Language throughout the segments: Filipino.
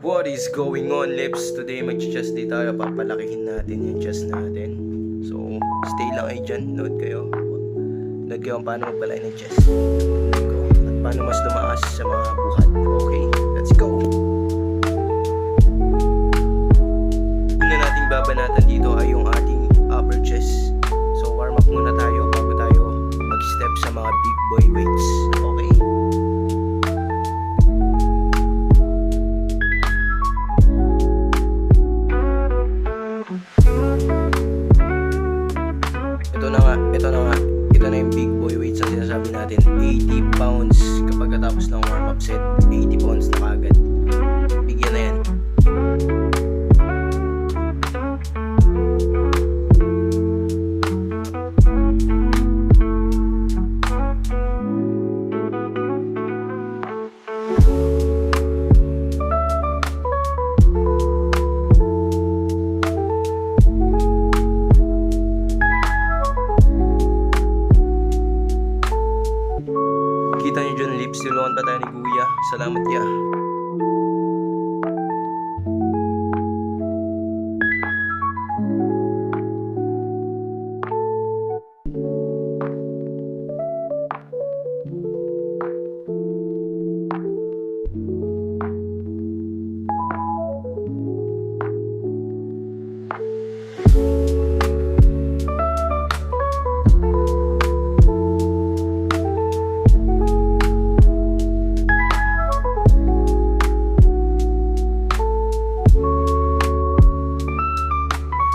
What is going on, Lips? Today mag-chest day tayo. Papalakihin natin yung chest natin. So, stay lang kayo dyan. Note kayo kung paano magbalay ng chest. At paano mas tumaas sa mga buhat. Okay, let's go. Una nating babanatan dito ay yung ating upper chest. So, warm up muna tayo bago tayo mag-step sa mga big boy weights. Okay? Ito na yung big boy weights na sinasabi natin. 80 pounds kapag katapos ng warm up set. 80 pounds na kagad. Bigyan na yan. Kita nyo dyan, Lips, tulungan pa tayo ni Kuya. Salamat ya.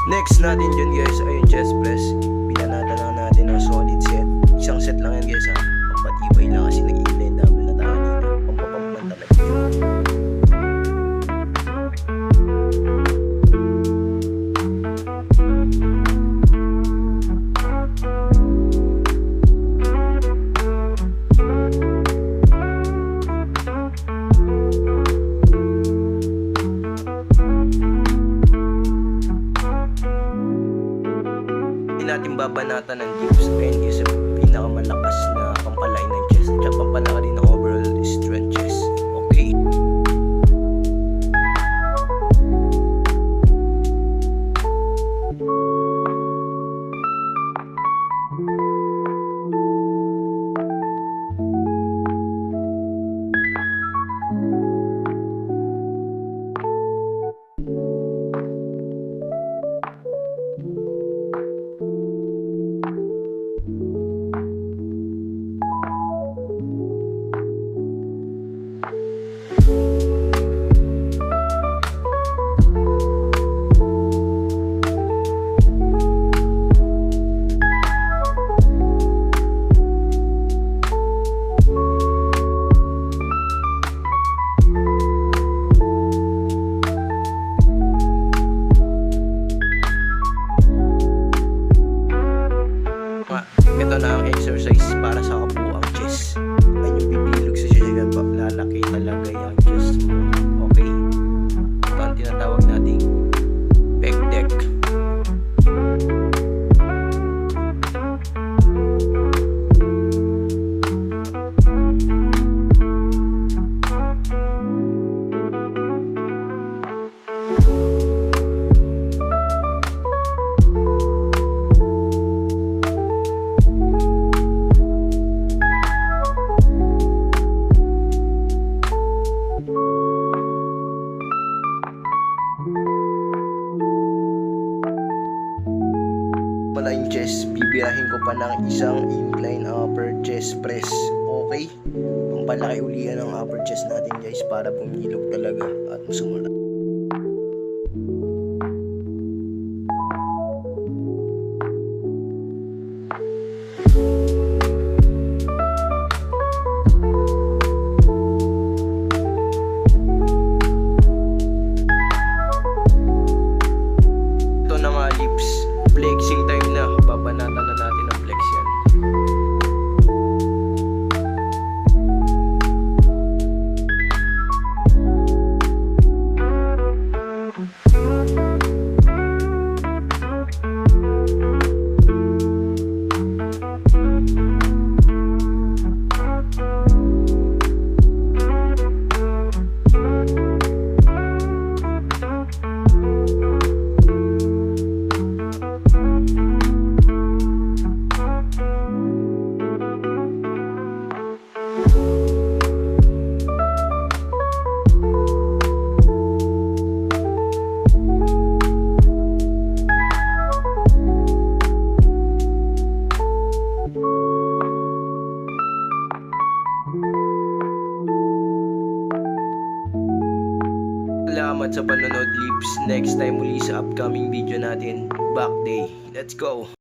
Next natin dyan, guys, ay yung chest press. Pinanatan lang natin ng solid set. Isang set lang yan, guys, ha. Pampatibay lang kasi nag-inline double na tayo nito. Pampapampan talaga yun. Natin babanatan ng dips and is pinakamalakas na pampalay ng chest at pampalaki din ng overall strength chest. Okay. Ito na ang exercise para sa kabuuang chest. Ay yung bibilog sa chest yan, lalaki talaga yung chest mo. Okay? Ito ang tinatawag nating pec deck. Pala yung chest, bibirahin ko pa ng isang incline upper chest press. Okay? Pampalaki ulian ang upper chest natin, guys, para pumilog talaga at sumula. Ito na nga, Lips. Flexing time na. Babanatan na natin ang flex yan. salamat sa panonood, Lips. Next time muli sa upcoming video natin. Back day. Let's go!